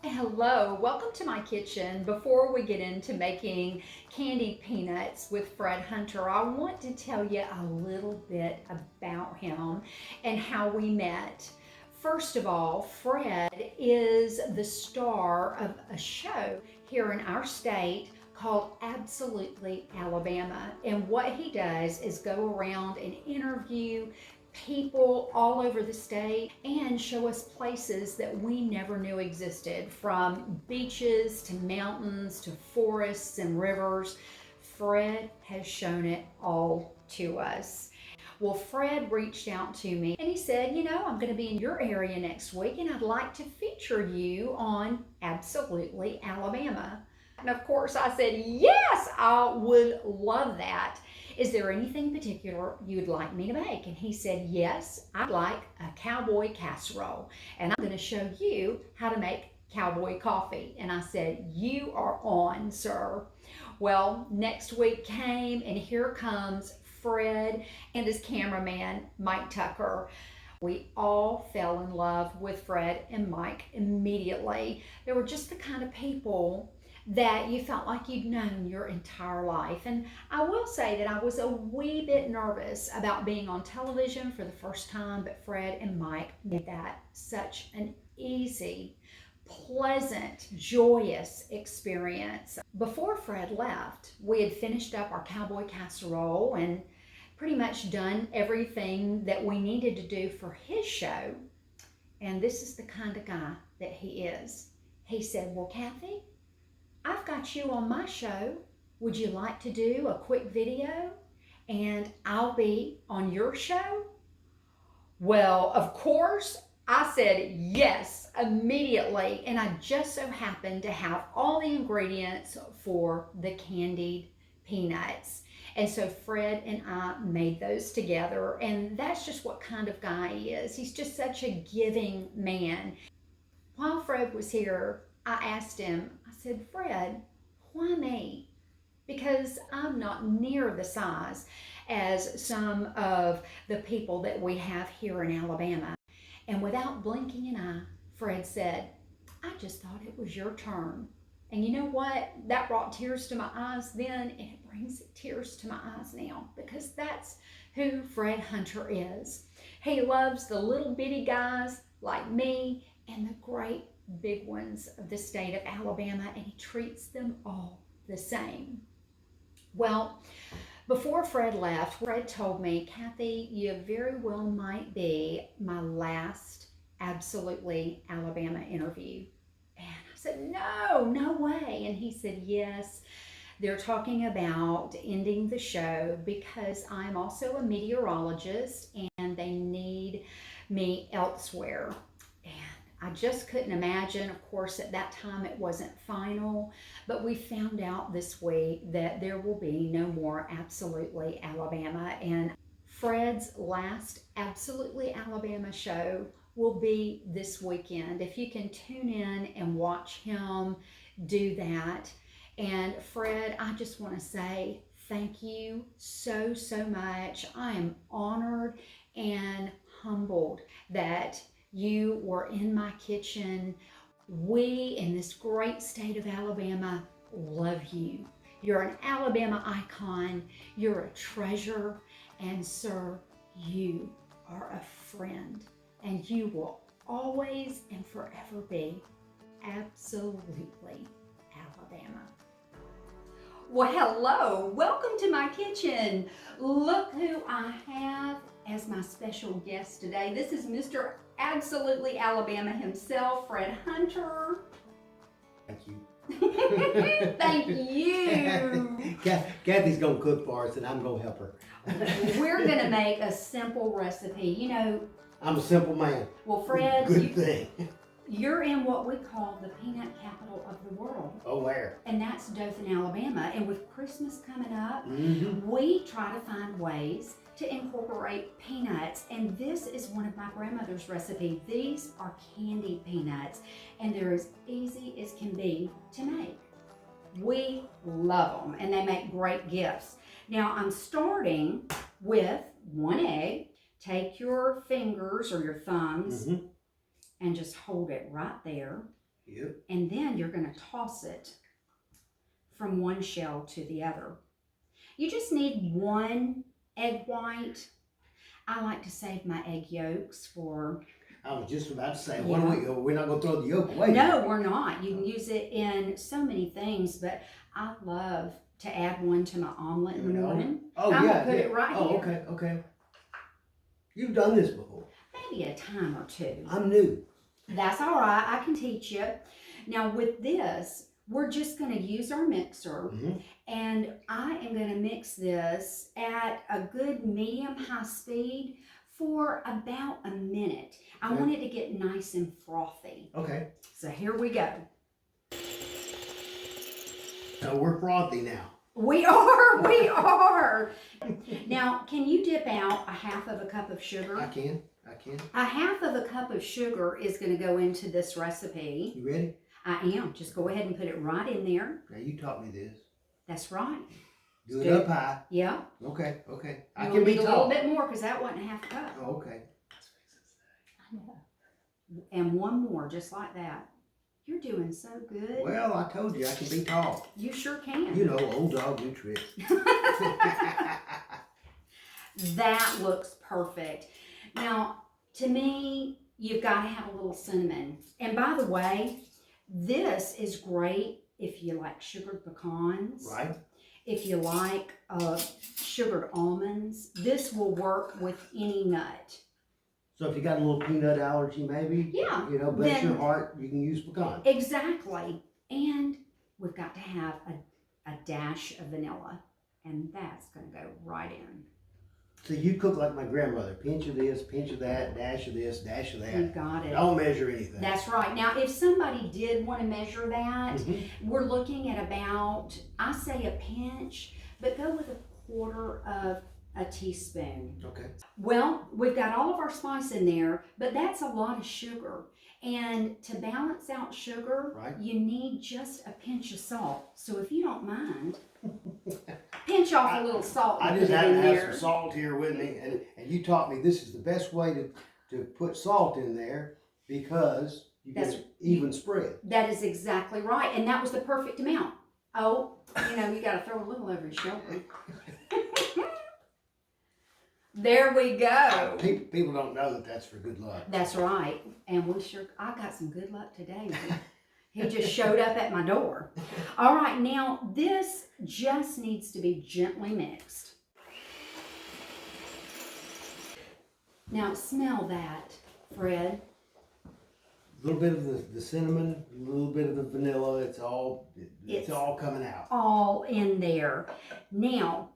Hello, welcome to my kitchen. Before we get into making candied peanuts with Fred Hunter, I want to tell you a little bit about him and how we met. First of all, Fred is the star of a show here in our state called Absolutely Alabama. And what he does is go around and interview people all over the state and show us places that we never knew existed, from beaches to mountains to forests and rivers. Fred has shown it all to us. Well, Fred reached out to me and he said, I'm going to be in your area next week and I'd like to feature you on Absolutely Alabama. And of course, I said, yes, I would love that. Is there anything particular you'd like me to make? And he said, yes, I'd like a cowboy casserole. And I'm going to show you how to make cowboy coffee. And I said, you are on, sir. Well, next week came, and here comes Fred and his cameraman, Mike Tucker. We all fell in love with Fred and Mike immediately. They were just the kind of people that you felt like you'd known your entire life. And I will say that I was a wee bit nervous about being on television for the first time, but Fred and Mike made that such an easy, pleasant, joyous experience. Before Fred left, we had finished up our cowboy casserole and pretty much done everything that we needed to do for his show. And this is the kind of guy that he is. He said, well, Kathy, I've got you on my show. Would you like to do a quick video and I'll be on your show? Well, of course, I said yes immediately, and I just so happened to have all the ingredients for the candied peanuts. And so Fred and I made those together, and that's just what kind of guy he is. He's just such a giving man. While Fred was here, I asked him, I said, Fred, why me? Because I'm not near the size as some of the people that we have here in Alabama. And without blinking an eye, Fred said, I just thought it was your turn. And you know what? That brought tears to my eyes then, and it brings tears to my eyes now, because that's who Fred Hunter is. He loves the little bitty guys like me and the great big ones of the state of Alabama, and he treats them all the same. Well, before Fred left, Fred told me, Kathy, you very well might be my last Absolutely Alabama interview. And I said, no, no way. And he said, yes, they're talking about ending the show because I'm also a meteorologist and they need me elsewhere. I just couldn't imagine. Of course, at that time it wasn't final, but we found out this week that there will be no more Absolutely Alabama. And Fred's last Absolutely Alabama show will be this weekend. If you can tune in and watch him do that. And Fred, I just want to say thank you so, so much. I am honored and humbled that you were in my kitchen. We in this great state of Alabama love you. You're an Alabama icon. You're a treasure. And sir, you are a friend. And you will always and forever be absolutely Alabama. Well, hello. Welcome to my kitchen. Look who I have as my special guest today. This is Mr. Absolutely Alabama himself, Fred Hunter. Thank you. Thank you. Kathy's gonna cook for us, and I'm gonna help her. We're gonna make a simple recipe. I'm a simple man. Well, Fred, Good thing. You're in what we call the peanut capital of the world. Oh, where? And that's Dothan, Alabama. And with Christmas coming up, Mm-hmm. we try to find ways to incorporate peanuts. And this is one of my grandmother's recipes. These are candied peanuts, and they're as easy as can be to make. We love them, and they make great gifts. Now, I'm starting with 1 egg. Take your fingers or your thumbs and just hold it right there. Yep. And then you're going to toss it from one shell to the other. You just need one egg white. I like to save my egg yolks for... I was just about to say, Yeah. we're not going to throw the yolk away. No, we're not. You can use it in so many things, but I love to add one to my omelet in the morning. Oh, I'm yeah. gonna put it right here. Okay. You've done this before. Maybe a time or two. I'm new. That's all right. I can teach you. Now with this, we're just going to use our mixer, and I am going to mix this at a good medium-high speed for about a minute. I want it to get nice and frothy. Okay. So here we go. So we're frothy now. We are. Now, can you dip out a half of a cup of sugar? I can. A half of a cup of sugar is going to go into this recipe. You ready? I am. Just go ahead and put it right in there. Now you taught me this. That's right. Do it up high. Yeah. Okay. I You can be need a tall. little bit more because that wasn't a half a cup. Oh, okay. I know. And one more, just like that. You're doing so good. Well, I told you I can be tall. You sure can. You know, old dog, new tricks. That looks perfect. Now, to me, you've got to have a little cinnamon. And by the way, this is great if you like sugared pecans. Right. If you like sugared almonds. This will work with any nut. So if you got a little peanut allergy, maybe, Yeah. you know, bless your heart, you can use pecan. Exactly. And we've got to have a dash of vanilla. And that's going to go right in. So you cook like my grandmother. Pinch of this, pinch of that, dash of this, dash of that. You got it. Don't measure anything. That's right. Now, if somebody did want to measure that, Mm-hmm. we're looking at about, I say a pinch, but go with a quarter of a teaspoon. Okay. Well, we've got all of our spice in there, but that's a lot of sugar. And to balance out sugar, Right. you need just a pinch of salt. So if you don't mind, pinch off a little salt and I put just it happen in to have there. some salt here with me, and you taught me this is the best way to put salt in there because you get an even spread. That is exactly right. And that was the perfect amount. Oh, you got to throw a little over your shoulder. There we go. People don't know that that's for good luck. That's right. And I got some good luck today. He just showed up at my door. All right, now this just needs to be gently mixed. Now smell that, Fred. A little bit of the cinnamon, a little bit of the vanilla. It's all coming out. All in there. Now,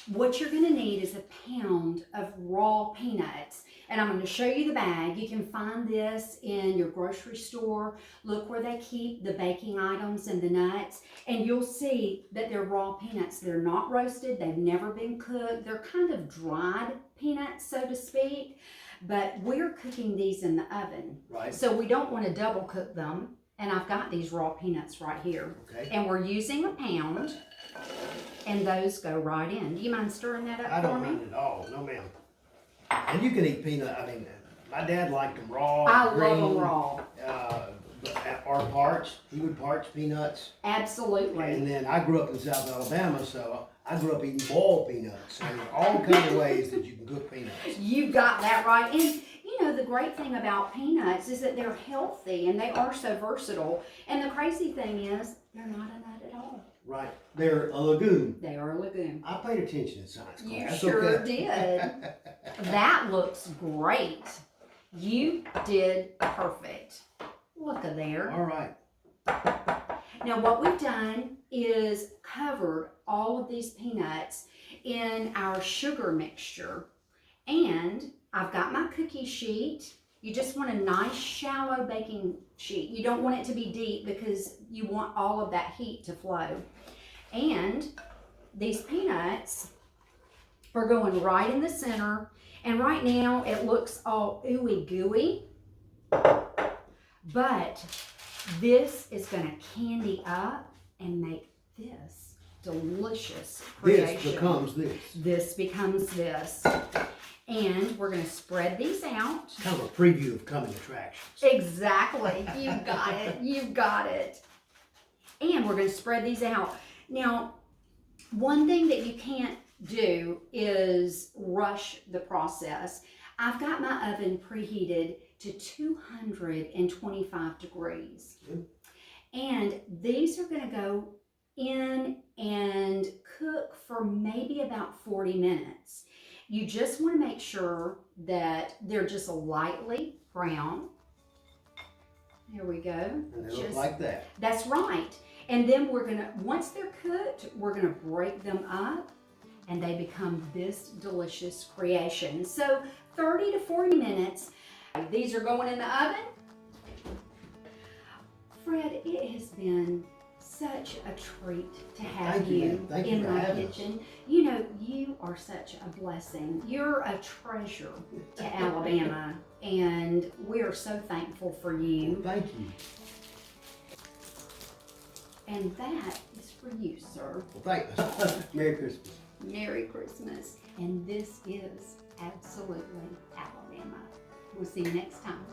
what you're going to need is a pound of raw peanuts. And I'm going to show you the bag. You can find this in your grocery store. Look where they keep the baking items and the nuts. And you'll see that they're raw peanuts. They're not roasted. They've never been cooked. They're kind of dried peanuts, so to speak. But we're cooking these in the oven. Right. So we don't want to double cook them. And I've got these raw peanuts right here. Okay. And we're using a pound. And those go right in. Do you mind stirring that up for me? I don't mind at all. No, ma'am. And you can eat peanut. I mean, my dad liked them raw. I green, love them raw. Or parched. He would parch peanuts. Absolutely. And then I grew up in South Alabama, so I grew up eating boiled peanuts. So there's all kinds of ways that you can cook peanuts. You got that right. And the great thing about peanuts is that they're healthy and they are so versatile. And the crazy thing is, they're not a nut at all. Right. They're a legume. They are a legume. I paid attention in science class. You That's sure okay. did. That looks great. You did perfect. Look at there. All right. Now what we've done is covered all of these peanuts in our sugar mixture. And I've got my cookie sheet. You just want a nice shallow baking sheet. You don't want it to be deep because you want all of that heat to flow. And these peanuts are going right in the center. And right now it looks all ooey gooey. But this is going to candy up and make this delicious creation. This becomes this. This becomes this. And we're going to spread these out. Kind of a preview of coming attractions. Exactly. You got it. You got it. And we're going to spread these out. Now, one thing that you can't do is rush the process. I've got my oven preheated to 225 degrees. And these are going to go in and cook for maybe about 40 minutes. You just want to make sure that they're just lightly brown. There we go. And they look like that. That's right. And then we're going to, once they're cooked, we're going to break them up and they become this delicious creation. So 30 to 40 minutes. These are going in the oven. Fred, it has been such a treat to have you in my kitchen. You know, you are such a blessing. You're a treasure to Alabama, and we are so thankful for you. Well, thank you. And that is for you, sir. Well, thank you. Merry Christmas. Merry Christmas. And this is absolutely Alabama. We'll see you next time.